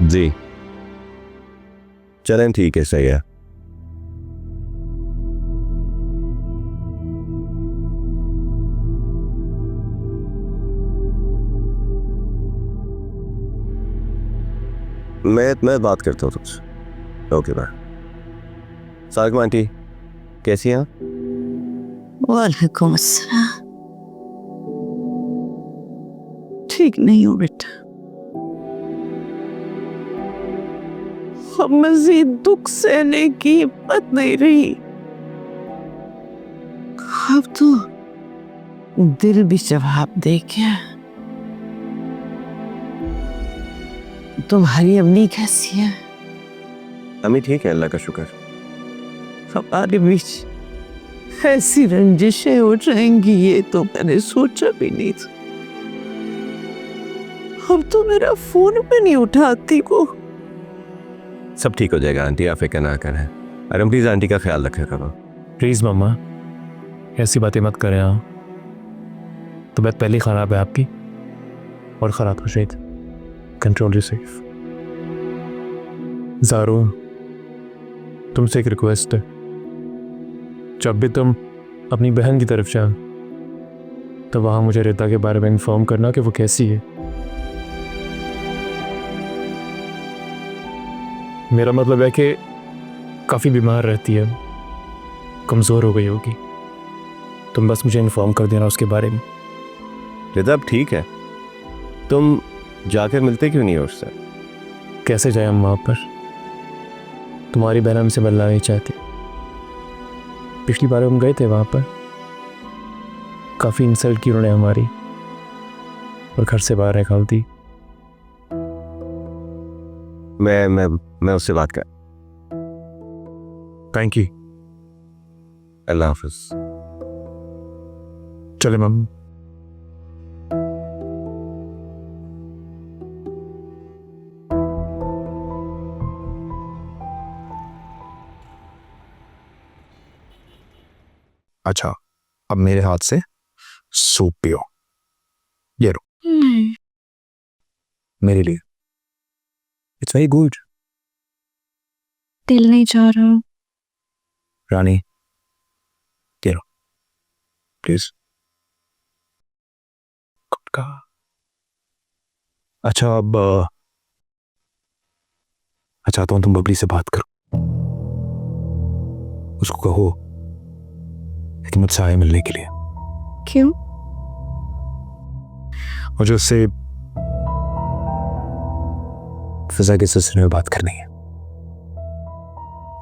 जी चलें, ठीक है, सही है। मैं बात करता हूँ तुमसे। Okay bye. सारिका आंटी कैसी हैं आप? वालेकुम अस्सलाम। ठीक नहीं हो बेटा, अब मजीद दुख सहने की हिम्मत नहीं रही। अब तो दिल भी जवाब दे गया। तुम्हारी अम्मी कैसी है? अम्मी ठीक है, अल्लाह का शुक्र। हमारे बीच ऐसी रंजिशें हो जाएंगी ये तो मैंने सोचा भी नहीं था। अब तो मेरा फोन भी नहीं उठाती वो। सब ठीक हो जाएगा आंटी, आप फिक्र ना करें। अरे प्लीज आंटी का ख्याल रखा करो। प्लीज़ मम्मा ऐसी बातें मत करें आप। तबीयत पहले ख़राब है आपकी और ख़राब खुशीद। Control yourself. ज़ारो तुमसे एक रिक्वेस्ट है, जब भी तुम अपनी बहन की तरफ जाओ तो वहाँ मुझे रिता के बारे में इन्फॉर्म करना कि वो कैसी है। मेरा मतलब है कि काफ़ी बीमार रहती है, कमज़ोर हो गई होगी। तुम बस मुझे इन्फॉर्म कर देना उसके बारे में। रिता अब ठीक है, तुम जाकर मिलते क्यों नहीं हो उससे? कैसे जाए हम वहाँ पर? तुम्हारी बहन हमसे मिलना नहीं चाहती। पिछली बार हम गए थे वहाँ पर, काफ़ी इंसल्ट की उन्होंने हमारी और घर से बाहर निकाल दी। मैं उससे बात कर। Thank you. अल्लाह हाफिज। चले मम्मी। अच्छा, अब मेरे हाथ से सूप पियो। ये लो मेरे लिए। It's very good. दिल नहीं चाह रहा। रानी ये लो प्लीज। का अच्छा, अब चाहता हूं तुम बबली से बात करो। उसको कहो कि मुझसे आए मिलने के लिए। क्यों? मुझे उससे फिजा के सिलसिले में बात करनी है।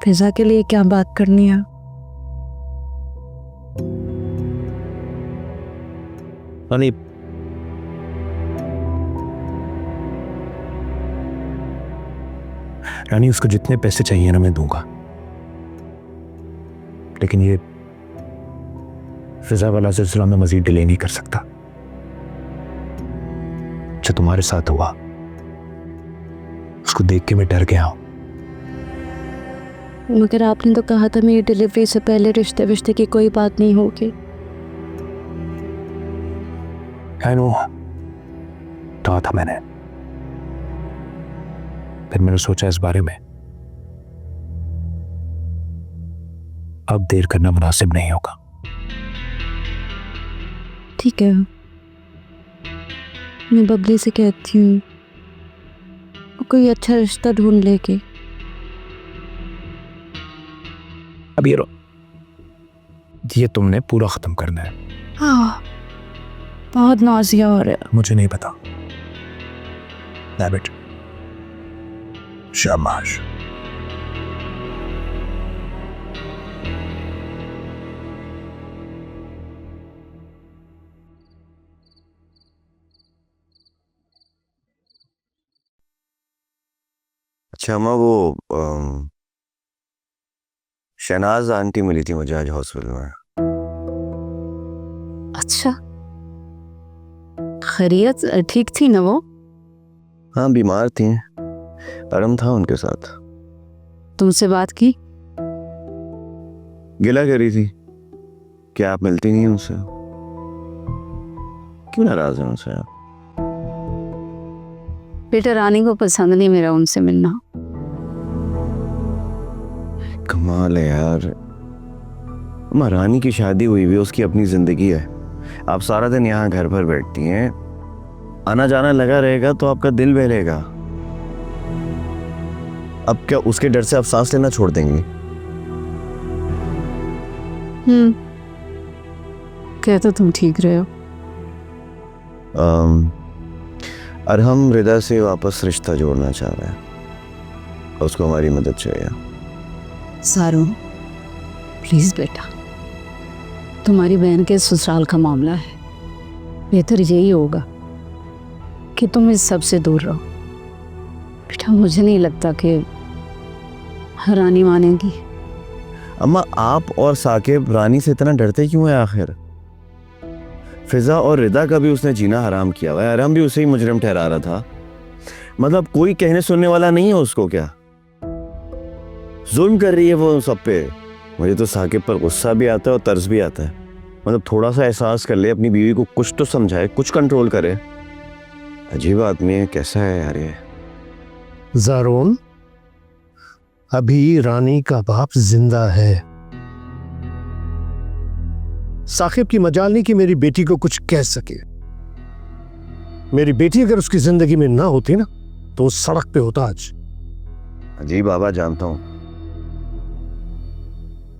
फिजा के लिए क्या बात करनी है? रानी रानी उसको जितने पैसे चाहिए ना मैं दूंगा, लेकिन ये फिजा वाला सिलसिला में मजीद डिले नहीं कर सकता। जो तुम्हारे साथ हुआ उसको देख के मैं डर गया हूं। मगर आपने तो कहा था मेरी डिलीवरी से पहले रिश्ते विश्ते की कोई बात नहीं होगी। आई नो, कहा था मैंने। फिर मैंने सोचा इस बारे में अब देर करना मुनासिब नहीं होगा। ठीक है, मैं बबली से कहती हूँ वो कोई अच्छा रिश्ता ढूंढ लेगी। अब ये तुमने पूरा खत्म करना है। हाँ, बहुत नाजिया हो रहा है। मुझे नहीं पता। Damn it. शाबाश। अच्छा अम्मा, वो शहनाज आंटी मिली थी मुझे आज हॉस्पिटल में। अच्छा, खैरियत ठीक थी ना वो? हाँ बीमार थी, अरम था उनके साथ। तुमसे बात की? गिला करी थी कि आप मिलती नहीं उनसे। क्यों नाराज हैं उनसे आप? बेटा रानी को पसंद नहीं मेरा उनसे मिलना। कमाल है यार, अम्मा रानी की शादी हुई हुई, उसकी अपनी जिंदगी है। आप सारा दिन यहाँ घर पर बैठती हैं, आना जाना लगा रहेगा तो आपका दिल बहलेगा। अब क्या उसके डर से आप सांस लेना छोड़ देंगी? क्या तो तुम ठीक रहे हो। अरहम रिदा से वापस रिश्ता जोड़ना चाह रहा है, उसको हमारी मदद चाहिए। सारू प्लीज बेटा, तुम्हारी बहन के ससुराल का मामला है, बेहतर यही होगा कि तुम इस सब से दूर रहो। बेटा मुझे नहीं लगता कि रानी मानेगी। अम्मा आप और साकिब रानी से इतना डरते क्यों हैं आखिर? फिजा और रिदा का भी उसने जीना हराम किया हुआ है, अरहम भी उसे ही मुजरिम ठहरा रहा था। मतलब कोई कहने सुनने वाला नहीं है उसको क्या? जुल्म कर रही है वो सब पे। मुझे तो साकिब पर गुस्सा भी आता है और तरस भी आता है। मतलब थोड़ा सा एहसास कर ले, अपनी बीवी को कुछ तो समझाए, कुछ कंट्रोल करे। अजीब आदमी है, कैसा है यार ये। ज़ारोन, अभी रानी का बाप जिंदा है। साकिब की मजाल नहीं कि मेरी बेटी को कुछ कह सके। मेरी बेटी अगर उसकी जिंदगी में ना होती ना तो वो सड़क पे होता आज। जी बाबा जानता हूं,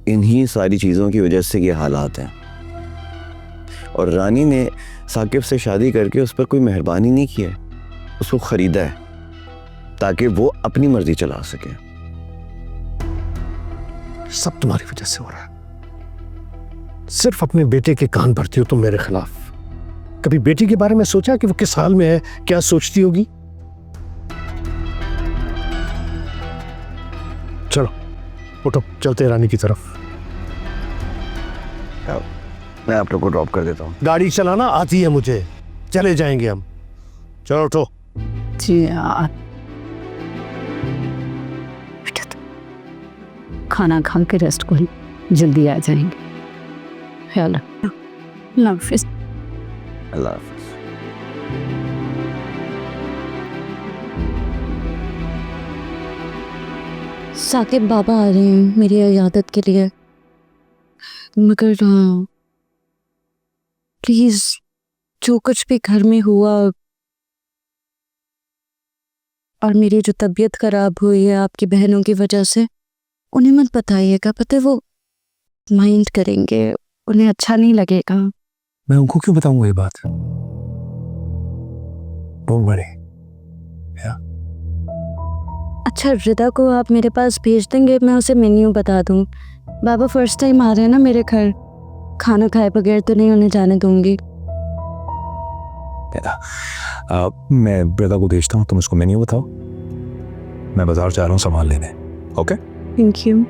इन्हीं सारी चीजों की वजह से ये हालात हैं। और रानी ने साकिब से शादी करके उस पर कोई मेहरबानी नहीं की है, उसको खरीदा है ताकि वो अपनी मर्जी चला सके। सब तुम्हारी वजह से हो रहा है। सिर्फ अपने बेटे के कान भरती हो तुम मेरे खिलाफ। कभी बेटी के बारे में सोचा कि वो किस हाल में है, क्या सोचती होगी? चलो उठो, चलते हैं रानी की तरफ। मैं आप लोग को ड्रॉप कर देता हूँ। गाड़ी चलाना आती है मुझे, चले जाएंगे हम। चलो उठो। जी यार, बेटा खाना खा के रेस्ट को जल्दी आ जाएंगे। ख्याल रखना। अल्लाह हाफिज़। अल्लाह हाफिज़। साकिब बाबा आ रहे हैं मेरी इयादत के लिए, मगर प्लीज जो कुछ भी घर में हुआ और मेरी जो तबीयत खराब हुई है आपकी बहनों की वजह से, उन्हें मत बताइएगा। पता है वो माइंड करेंगे, उन्हें अच्छा नहीं लगेगा। मैं उनको क्यों बताऊंगा ये बात? Don't worry. अच्छा रिदा को आप मेरे पास भेज देंगे, मैं उसे मेन्यू बता दूं। बाबा फर्स्ट टाइम आ रहे हैं ना मेरे घर, खाना खाए बगैर तो नहीं उन्हें जाने दूंगी। मैं ब्रदा को भेजता हूँ, तुम उसको मेन्यू बताओ। मैं बाजार जा रहा हूँ सामान लेने। Okay thank you.